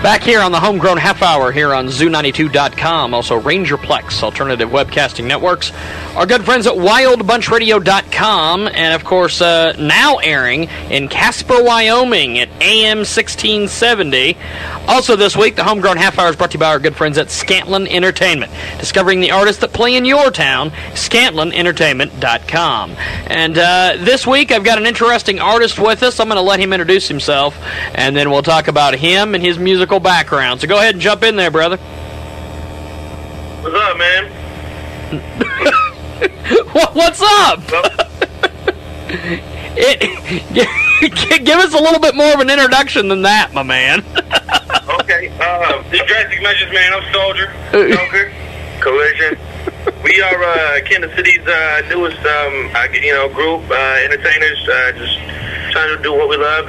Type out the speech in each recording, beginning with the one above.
Back here on the Homegrown Half Hour here on Zoo92.com, also Rangerplex, Alternative Webcasting Networks. Our good friends at WildBunchRadio.com, and of course now airing in Casper, Wyoming at AM 1670. Also this week, the Homegrown Half Hour is brought to you by our good friends at Scantlin Entertainment. Discovering the artists that play in your town, ScantlinEntertainment.com. And this week, I've got an interesting artist with us. I'm going to let him introduce himself, and then we'll talk about him and his musical background. So go ahead and jump in there, brother. What's up, man? What's up? Give us a little bit more of an introduction than that, my man. Okay. This is Drastikk Meazurez, man. I'm Soldier, Joker, Collision. We are Kansas City's newest, group, entertainers. Just trying to do what we love,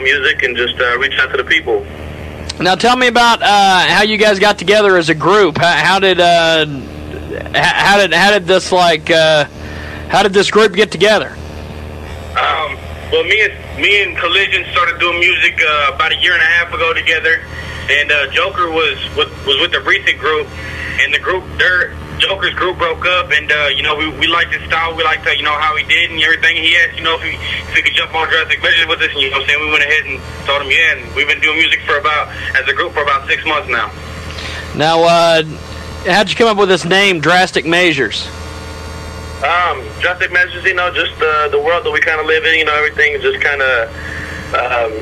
music, and just reach out to the people. Now, tell me about how you guys got together as a group. How did this group get together? Well, me and Collision started doing music about a year and a half ago together, and Joker was with the recent group, and Joker's group broke up, and we liked his style. We liked how he did and everything. He asked if he could jump on Drastikk Meazurez with us, and we went ahead and told him yeah. And we've been doing music as a group for about 6 months now. Now, how'd you come up with this name, Drastikk Meazurez? Drastikk Meazurez, just the world that we kind of live in. Everything is just kind of,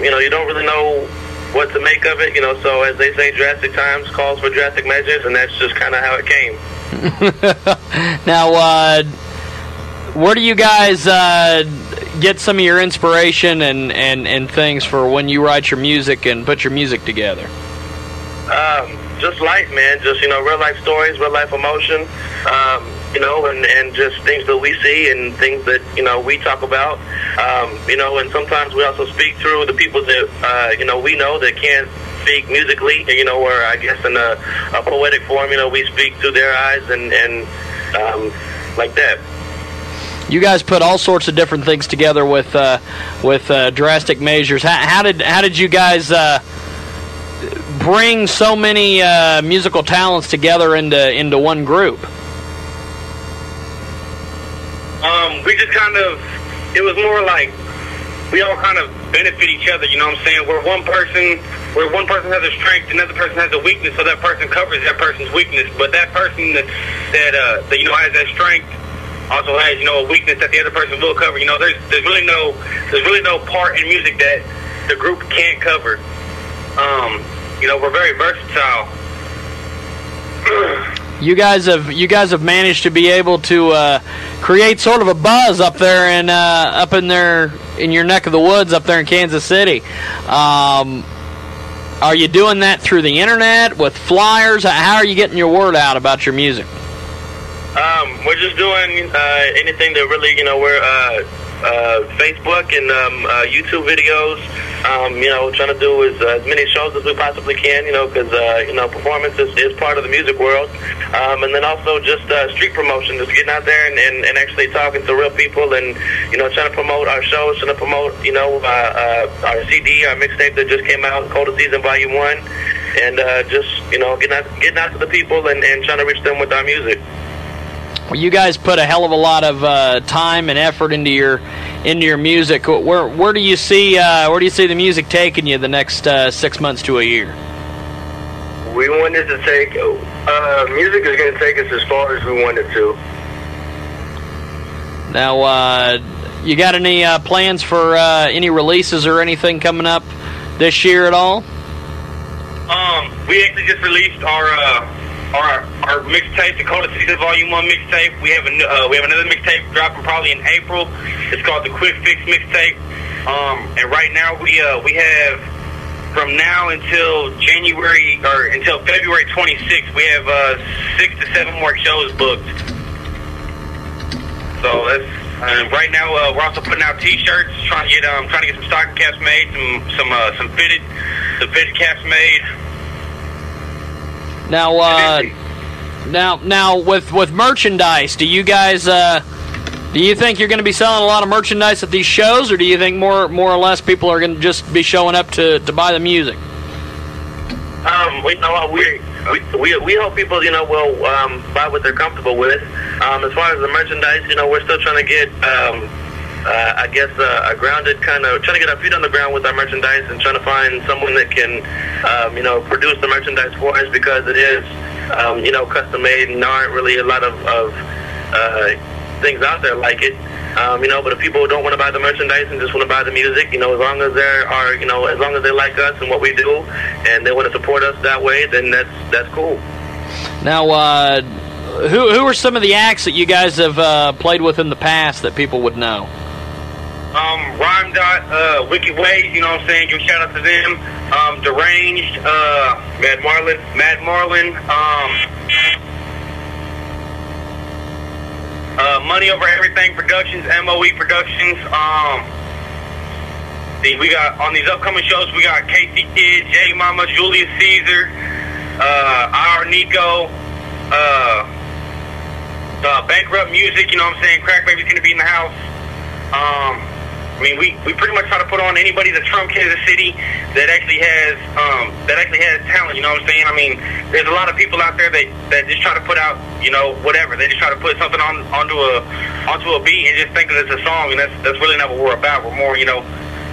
you don't really know what to make of it. So as they say, drastic times calls for Drastikk Meazurez, and that's just kind of how it came. Now, where do you guys get some of your inspiration and things for when you write your music and put your music together? Just life, man. Just, real life stories, real life emotion, and just things that we see and things that, we talk about, and sometimes we also speak through the people that, we know that can't speak musically, or I guess in a poetic form, we speak through their eyes and like that. You guys put all sorts of different things together with Drastikk Meazurez. How did you guys bring so many musical talents together into one group? We just it was more like we all kind of benefit each other, you know what I'm saying? Where one person has a strength, another person has a weakness, so that person covers that person's weakness. But that person that has that strength also has a weakness that the other person will cover. There's really no part in music that the group can't cover. We're very versatile. You guys have managed to be able to create sort of a buzz up there in your neck of the woods up there in Kansas City. Are you doing that through the internet with flyers? How are you getting your word out about your music? We're just doing anything that really, we're Facebook and YouTube videos. Trying to do as many shows as we possibly can, because, performance is part of the music world. And then also just street promotion, just getting out there and actually talking to real people and, trying to promote our shows, trying to promote, our CD, our mixtape that just came out, Cold of Season Volume 1, and just, getting out to the people and trying to reach them with our music. Well, you guys put a hell of a lot of time and effort into your music. Where do you see the music taking you the next 6 months to a year? We wanted to take music is going to take us as far as we wanted to. Now, you got any plans for any releases or anything coming up this year at all? We actually just released our mixtape, the Cold of Season Volume 1 mixtape. We have another mixtape dropping probably in April. It's called the Quick Fix mixtape. And right now we have from now until until February 26th, we have 6 to 7 more shows booked. So that's right now we're also putting out T-shirts, trying to get some stocking caps made, some fitted caps made. Now, with merchandise, do you guys do you think you're going to be selling a lot of merchandise at these shows, or do you think more or less people are going to just be showing up to buy the music? We hope people, will buy what they're comfortable with. As far as the merchandise, we're still trying to get, I guess, a grounded trying to get our feet on the ground with our merchandise and trying to find someone that can, produce the merchandise for us, because it is, custom made, and there aren't really a lot of things out there like it. But if people don't want to buy the merchandise and just want to buy the music, as long as as long as they like us and what we do, and they want to support us that way, then that's cool. Now, who are some of the acts that you guys have played with in the past that people would know? Rhyme Dot, Wicked Ways, give a shout out to them. Deranged, Mad Marlin, Money Over Everything Productions, MOE Productions. We got on these upcoming shows, we got Casey Kid, J Mama, Julius Caesar, Our Nico, Bankrupt Music, Crack Baby's gonna be in the house. We pretty much try to put on anybody that's from Kansas City that actually has talent. There's a lot of people out there that just try to put out, whatever. They just try to put something onto a beat and just think that it's a song, and that's really not what we're about. We're more, we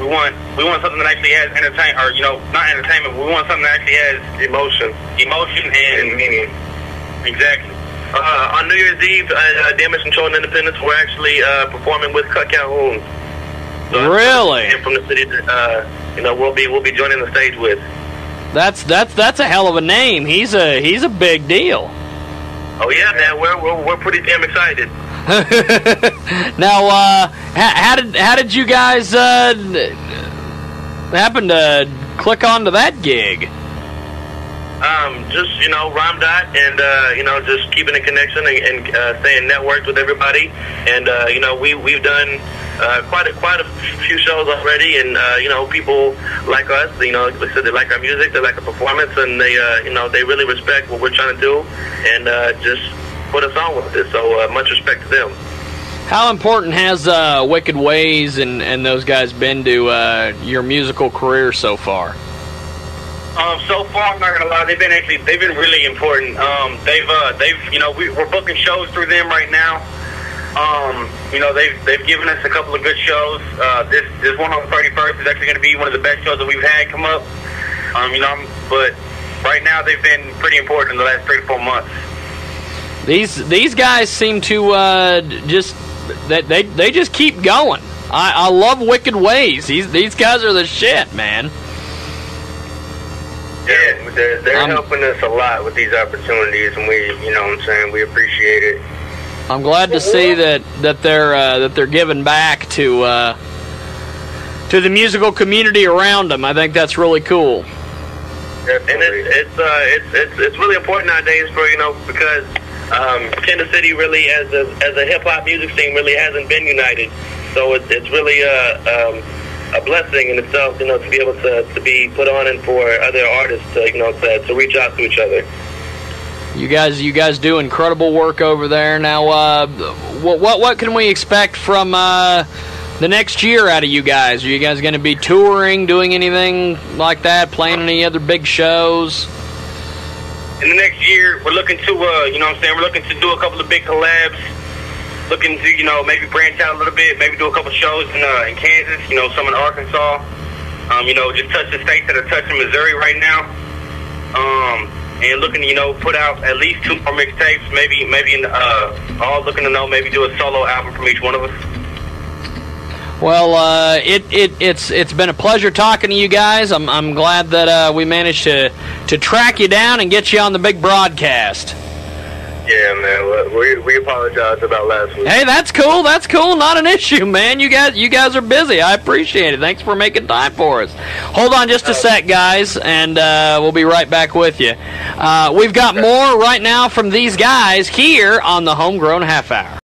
want something that actually has not entertainment. We want something that actually has emotion and meaning. Exactly. On New Year's Eve, Damage Control and Independence, we're actually performing with Cut Calhoun. So really? From the city that we'll be joining the stage with. That's a hell of a name. He's a big deal. Oh yeah, man, we're pretty damn excited. Now, how did you guys happen to click onto that gig? Just Rhyme Dot, and just keeping a connection and staying networked with everybody, and we've done quite a few shows already, and people like us. Like I said, they like our music, they like our performance, and they really respect what we're trying to do, and just put us on with it. So much respect to them. How important has Wicked Ways and those guys been to your musical career so far? So far, I'm not gonna lie, they've been really important. We're booking shows through them right now. They've given us a couple of good shows. This one on the 31st is actually going to be one of the best shows that we've had come up. But right now they've been pretty important in the last 3 to 4 months. These guys seem to they just keep going. I love Wicked Ways. These guys are the shit, man. Yeah, they're helping us a lot with these opportunities, and we appreciate it. I'm glad to see that they're giving back to the musical community around them. I think that's really cool. Definitely. And it's really important nowadays because Kansas City really, as a hip hop music scene, really hasn't been united. So it's really a blessing in itself, to be able to be put on and for other artists to reach out to each other. You guys do incredible work over there. Now, what can we expect from the next year out of you guys? Are you guys going to be touring, doing anything like that, playing any other big shows? In the next year, we're looking to, we're looking to do a couple of big collabs. Looking to, maybe branch out a little bit, maybe do a couple shows in Kansas, some in Arkansas. Just touch the states that are touching Missouri right now. And looking to, put out at least 2 more mixtapes, maybe all looking to maybe do a solo album from each one of us. Well, it's been a pleasure talking to you guys. I'm glad that we managed to track you down and get you on the big broadcast. Yeah, man. We apologize about last week. Hey, that's cool. Not an issue, man. You guys are busy. I appreciate it. Thanks for making time for us. Hold on just a sec, guys, and we'll be right back with you. We've got more right now from these guys here on the Homegrown Half Hour.